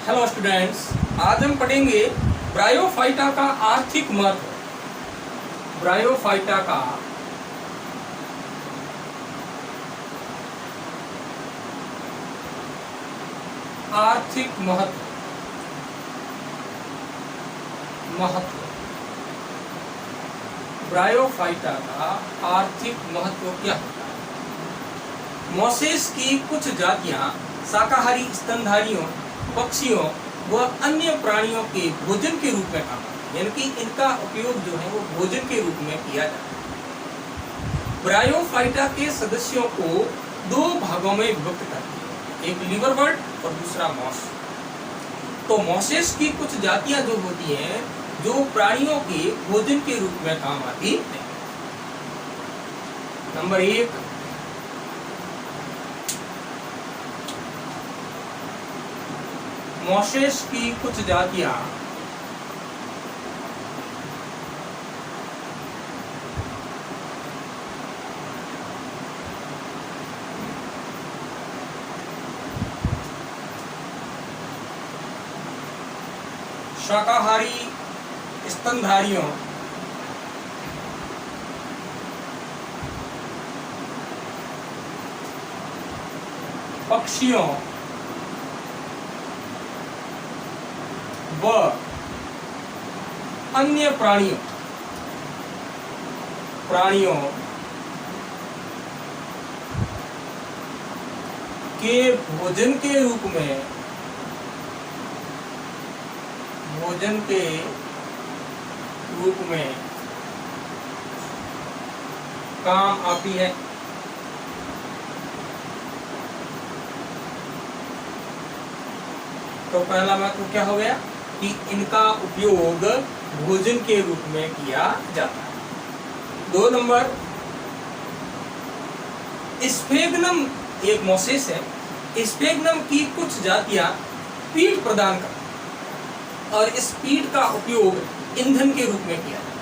Hello students, आज हम पढ़ेंगे ब्रायोफाइटा का आर्थिक महत्व। ब्रायोफाइटा का आर्थिक महत्व। ब्रायोफाइटा का आर्थिक महत्व क्या होता है? मोसेस की कुछ जातियां शाकाहारी स्तनधारियों, पक्षियों व अन्य प्राणियों के भोजन के रूप में काम आती है, यानी कि इनका उपयोग जो है वो भोजन के रूप में किया जाता है। ब्रायोफाइटा के सदस्यों को दो भागों में विभक्त करती है, एक लिवरवर्ट और दूसरा मॉस। तो मोसेस की कुछ जातियां जो होती हैं जो प्राणियों के भोजन के रूप में काम आती है। नंबर 1, मोसेस की कुछ जातियां शाकाहारी स्तनधारियों, पक्षियों व अन्य प्राणियों के भोजन के रूप में काम आती है। तो पहला महत्व क्या हो गया कि इनका उपयोग भोजन के रूप में किया जाता है। 2 नंबर, स्फेग्नम एक मोसेस है। स्फेग्नम की कुछ जातियां पीट प्रदान करती हैं और इस पीट का उपयोग ईंधन के रूप में किया जाता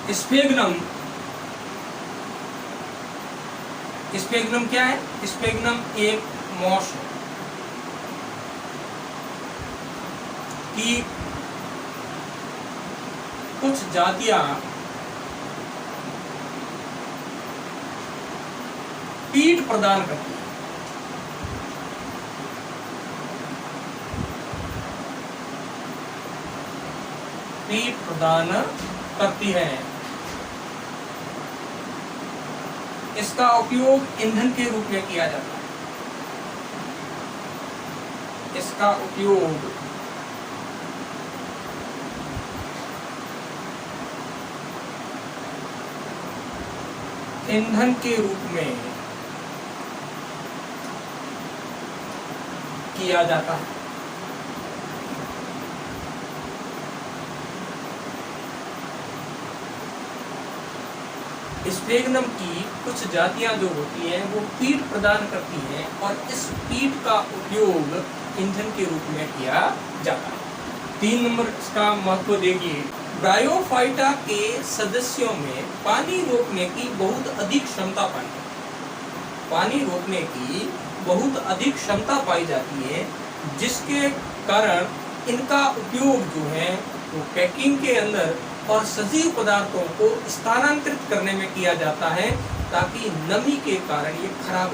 है। स्फेग्नम क्या है? स्फेग्नम एक मॉस है कि कुछ जातियां पीट प्रदान करती हैं। पीट प्रदान करती है। इसका उपयोग ईंधन के रूप में किया जाता है। इसका उपयोग ईंधन के रूप में किया जाता है। स्फेग्नम की कुछ जातियां जो होती हैं वो पीट प्रदान करती हैं और इस पीट का उपयोग ईंधन के रूप में किया जाता है। 3 नंबर इसका महत्व देखिए। ब्रायोफाइटा के सदस्यों में पानी रोकने की बहुत अधिक क्षमता पाई जाती है, जिसके कारण इनका उपयोग जो है वो पैकिंग के अंदर और सजीव पदार्थों को स्थानांतरित करने में किया जाता है ताकि नमी के कारण ये खराब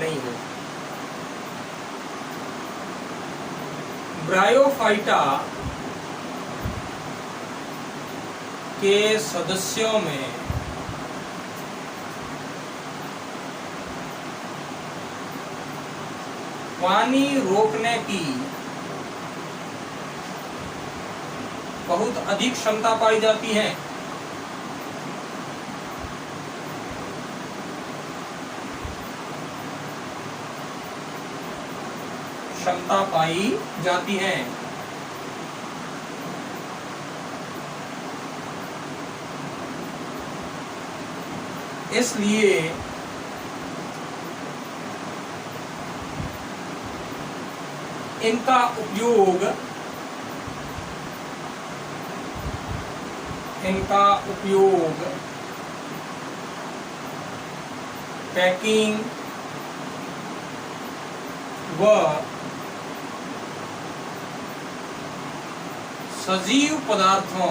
नहीं हो। ब्रायोफाइटा के सदस्यों में पानी रोकने की बहुत अधिक क्षमता पाई जाती है। इसलिए इनका उपयोग पैकिंग व सजीव पदार्थों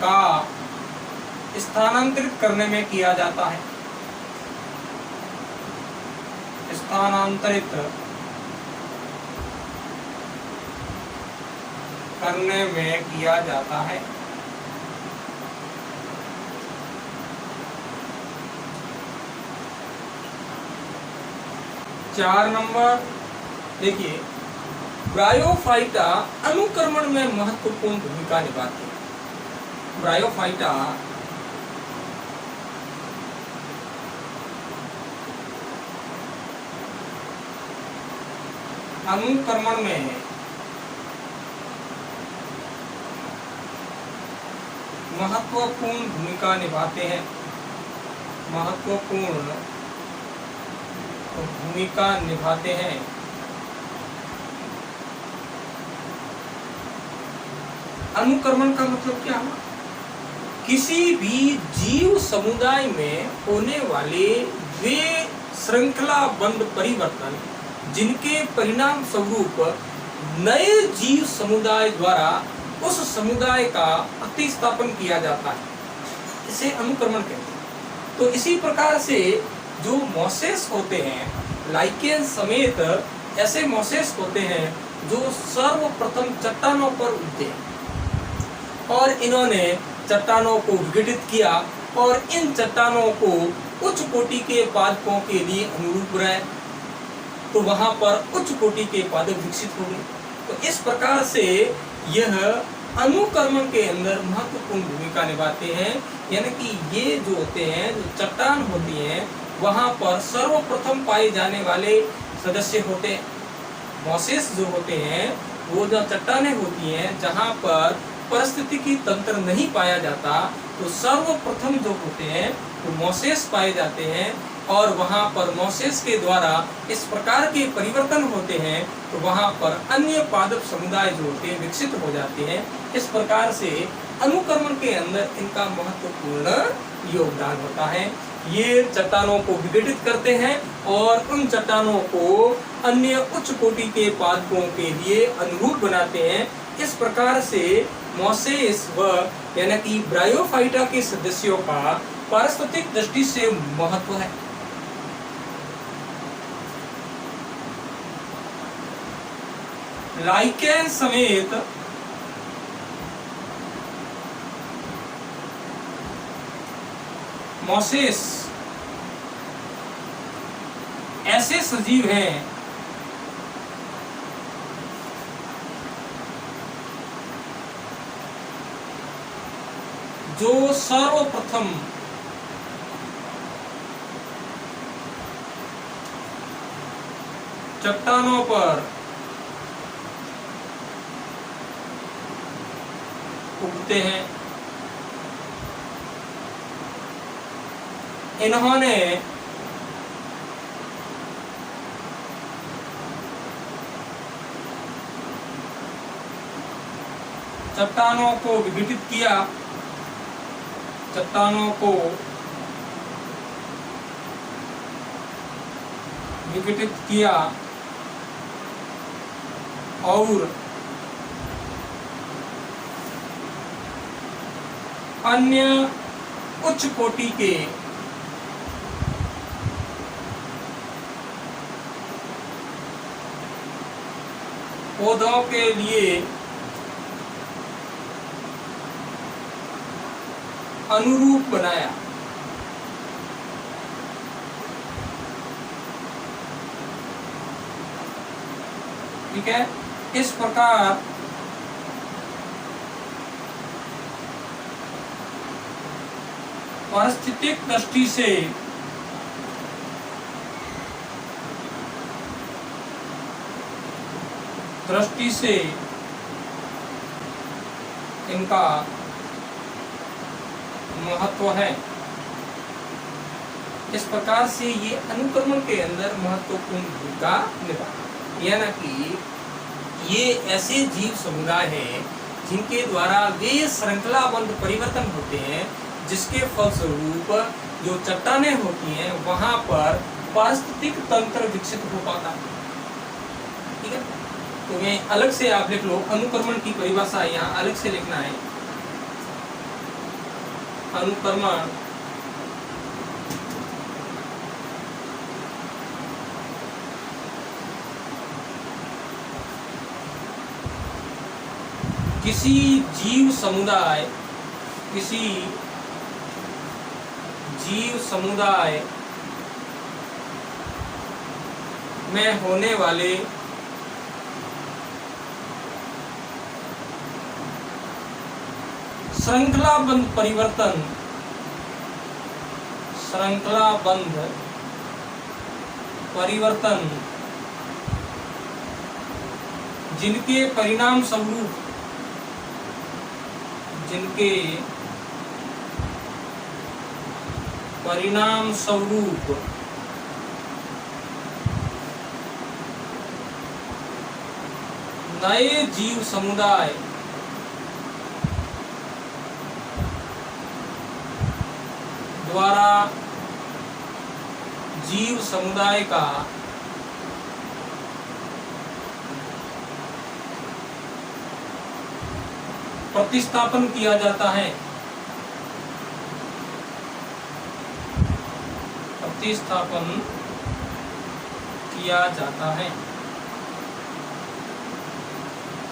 का स्थानांतरित करने में किया जाता है। स्थानांतरित करने में किया जाता है। चार नंबर देखिए, ब्रायोफाइटा अनुक्रमण में महत्वपूर्ण भूमिका निभाते हैं। ब्रायोफाइटा अनुक्रमण में महत्वपूर्ण भूमिका निभाते हैं। महत्वपूर्ण भूमिका निभाते हैं। अनुक्रमण का मतलब क्या हुआ? किसी भी जीव समुदाय में होने वाले वे श्रृंखलाबद्ध परिवर्तन जिनके परिणाम स्वरूप नए जीव समुदाय द्वारा उस समुदाय का प्रतिस्थापन किया जाता है, इसे अनुक्रमण कहते हैं। तो इसी प्रकार से जो मोसेस होते हैं, लाइकेन समेत ऐसे मोसेस होते हैं जो सर्वप्रथम चट्टानों पर उगते हैं और इन्होंने चट्टानों को विघटित किया और इन चट्टानों को उच्च कोटि के पादपों के लिए अनुरूप रहे, तो वहां पर उच्च कोटि के पादप विकसित हो गए। तो इस प्रकार से यह अनुक्रमण के अंदर महत्वपूर्ण भूमिका निभाते हैं। यानी कि ये जो होते हैं, जो चट्टान होती हैं, वहां पर सर्वप्रथम पाए जाने वाले सदस्य होते हैं। मोसेस जो होते हैं वो जो चट्टानें होती हैं जहां पर परिस्थितिकी तंत्र नहीं पाया जाता, तो सर्वप्रथम जो होते हैं वो मोसेस पाए जाते हैं और वहां पर मोसेस के द्वारा इस प्रकार के परिवर्तन होते हैं, तो वहां पर अन्य पादप समुदाय जो होते हैं विकसित हो जाते हैं। इस प्रकार से अनुक्रमण के अंदर इनका महत्वपूर्ण योगदान होता है। ये चट्टानों को विघटित करते हैं और उन चट्टानों को अन्य उच्च कोटि के पादपों के लिए अनुरूप बनाते हैं। इस प्रकार से मोसेस व यानी कि ब्रायोफाइटा के सदस्यों का पारिस्थितिक दृष्टि से महत्व है। लाइकेन समेत मोसेस ऐसे सजीव हैं जो सर्वप्रथम चट्टानों पर उगते हैं। इन्होंने चट्टानों को विघटित किया, चट्टानों को विघटित किया और अन्य उच्च कोटि के पौधों के लिए अनुरूप बनाया। ठीक है, इस प्रकार पारिस्थितिक दृष्टि से इनका महत्व है। इस प्रकार से ये अनुक्रमण के अंदर महत्वपूर्ण भूमिका निभाते हैं। यानी कि ये ऐसे जीव समुदाय हैं जिनके द्वारा वे श्रृंखलाबद्ध परिवर्तन होते हैं जिसके फलस्वरूप जो चट्टानें होती हैं वहां पर पारिस्थितिक तंत्र विकसित हो पाता है। ठीक है, तो मैं अलग से आप लिख लो, अनुक्रमण की परिभाषा यहाँ अलग से लिखना है। अनुक्रमण किसी जीव समुदाय में होने वाले श्रृंखलाबद्ध परिवर्तन जिनके परिणाम स्वरूप नए जीव समुदाय द्वारा जीव समुदाय का प्रतिस्थापन किया जाता है।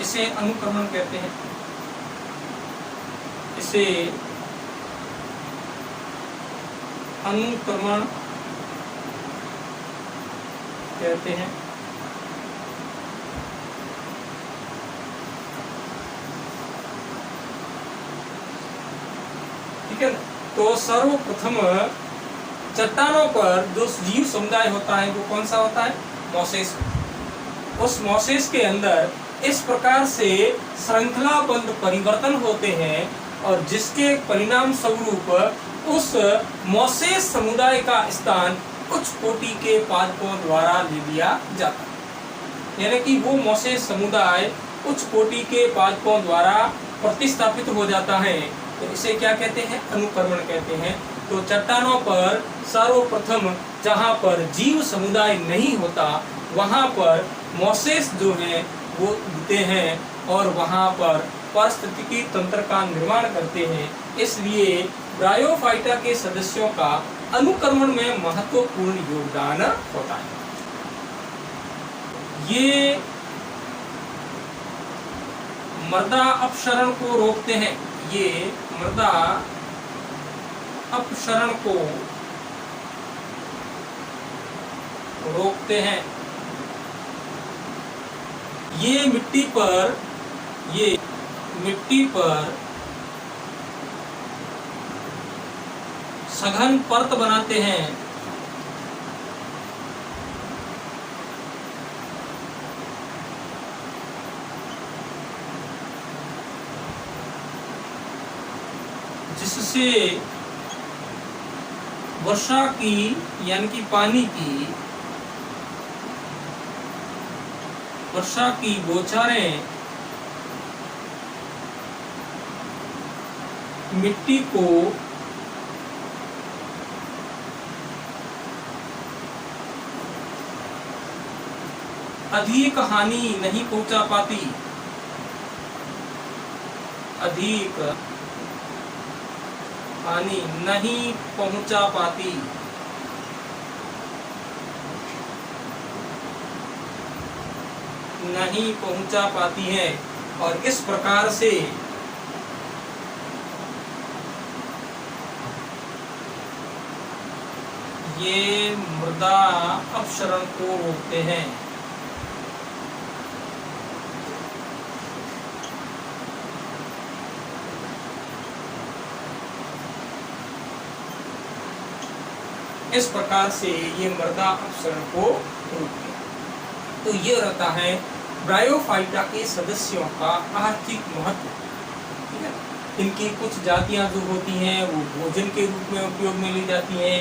इसे अनुक्रमण कहते हैं। इसे अनुक्रमण कहते हैं। ठीक है, तो सर्वप्रथम चट्टानों पर जो जीव समुदाय होता है वो कौन सा होता है? मोसेस। उस मोसेस के अंदर इस प्रकार से श्रृंखलाबद्ध परिवर्तन होते हैं और जिसके परिणाम स्वरूप उस मोसेस समुदाय का स्थान उच्च कोटि के पादपों द्वारा ले लिया जाता है। यानी कि वो मोसेस समुदाय उच्च कोटि के पादपों द्वारा प्रतिस्थापित हो जाता है। तो इसे क्या कहते हैं? अनुक्रमण कहते हैं। तो चट्टानों पर सर्वप्रथम जहाँ पर जीव समुदाय नहीं होता वहाँ पर मोसेस जो है वो उगते हैं और वहाँ पर पारिस्थितिकी तंत्र का निर्माण करते हैं। इसलिए ब्रायोफाइटा के सदस्यों का अनुक्रमण में महत्वपूर्ण योगदान होता है। ये मृदा अपक्षरण को रोकते हैं। ये मृदा अपक्षरण को रोकते हैं। ये मिट्टी पर सघन परत बनाते हैं। जिससे वर्षा की यानी कि पानी की वर्षा की बौछारें मिट्टी को अधिक हानि नहीं पहुंचा पाती। अधिक हानि नहीं पहुंचा पाती। नहीं पहुंचा पाती है और इस प्रकार से ये मृदा अपक्षरण को रोकते हैं। इस प्रकार से ये मृदा अपक्षरण को रोकते हैं। तो ये रहता है ब्रायोफाइटा के सदस्यों का आर्थिक महत्व। ठीक है, इनकी कुछ जातियां जो होती हैं वो भोजन के रूप में उपयोग में ली जाती हैं।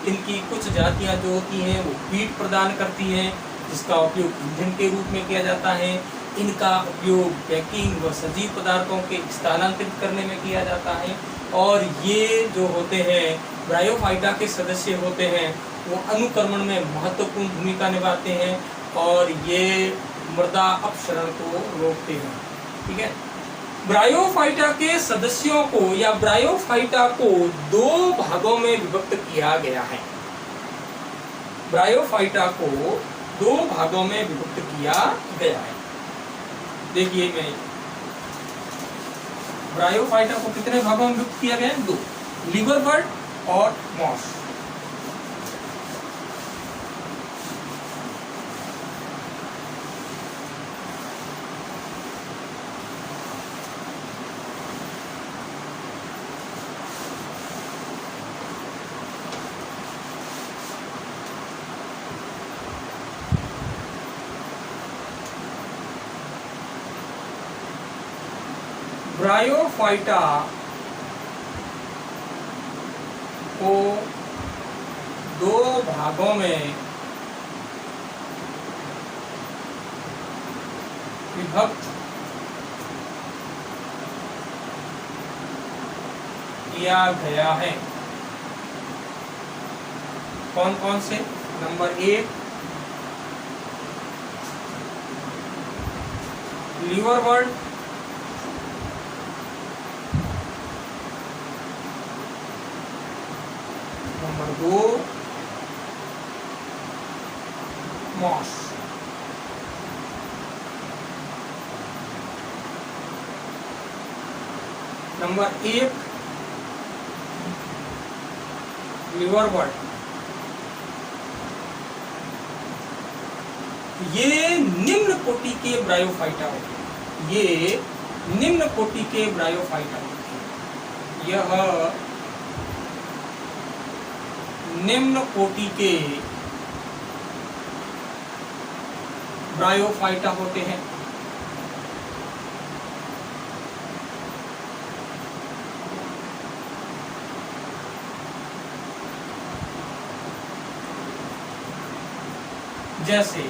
इनकी कुछ जातियां जो होती हैं वो फीड प्रदान करती हैं जिसका उपयोग ईंधन के रूप में किया जाता है। इनका उपयोग पैकिंग व सजीव पदार्थों के स्थानांतरित करने में किया जाता है। और ये जो होते हैं ब्रायोफाइटा के सदस्य होते हैं वो अनुक्रमण में महत्वपूर्ण भूमिका निभाते हैं और ये मृदा अपक्षरण को रोकते हैं। ठीक है, ब्रायोफाइटा के सदस्यों को या ब्रायोफाइटा को दो भागों में विभक्त किया गया है। ब्रायोफाइटा को दो भागों में विभक्त किया गया है। देखिए, मैं ब्रायोफाइटा को कितने भागों में विभक्त किया गया है? दो, लिवरवर्ट और मॉस। ब्रायोफाइटा को दो भागों में विभक्त किया गया है। कौन कौन से? Number 1 liverwort, number 2 moss. Number 1 liverwort, ये निम्न कोटि के ब्रायोफाइटा होते हैं। ये निम्न कोटि के ब्रायोफाइटा होते हैं। यह निम्न कोटि के ब्रायोफाइटा होते हैं। जैसे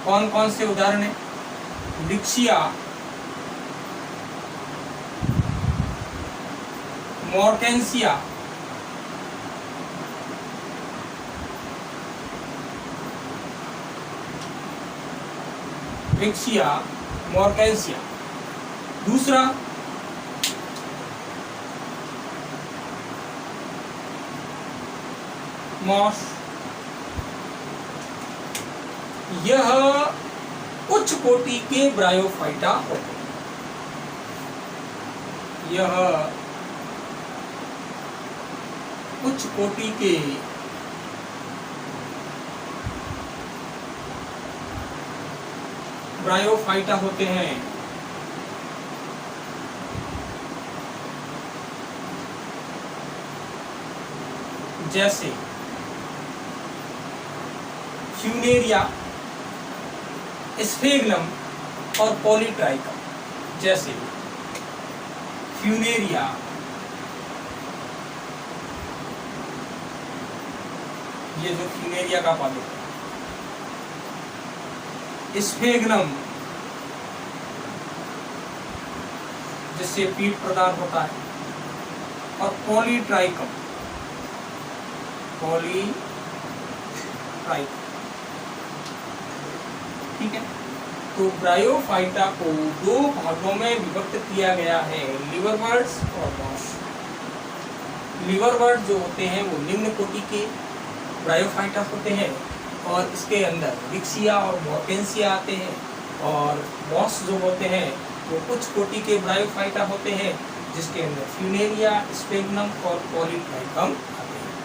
कौन कौन से उदाहरण है? लिक्सिया, मॉर्केंसिया, लिक्सिया, मॉर्केंसिया। दूसरा मॉस, यह उच्च कोटि के ब्रायोफाइटा होते हैं। यह उच्च कोटि के ब्रायोफाइटा होते हैं। जैसे फ्यूनेरिया, स्फेग्नम और पॉलीट्राइकम। जैसे फ्यूनेरिया, ये जो फ्यूनेरिया का पौधा है, स्फेग्नम जिससे पीट प्रदान होता है, और पॉलीट्राइकम, ठीक है। तो ब्रायोफाइटा को दो भागों में विभक्त किया गया है, लिवरवर्ट्स और मॉस। लिवरवर्ट जो होते हैं वो निम्न कोटि के ब्रायोफाइटा होते हैं और इसके अंदर लिक्सिया और मॉर्केंसिया आते हैं, और मॉस जो होते हैं वो उच्च कोटि के ब्रायोफाइटा होते हैं जिसके अंदर फ्यूनेरिया, स्फेग्नम और पॉलीट्राइकम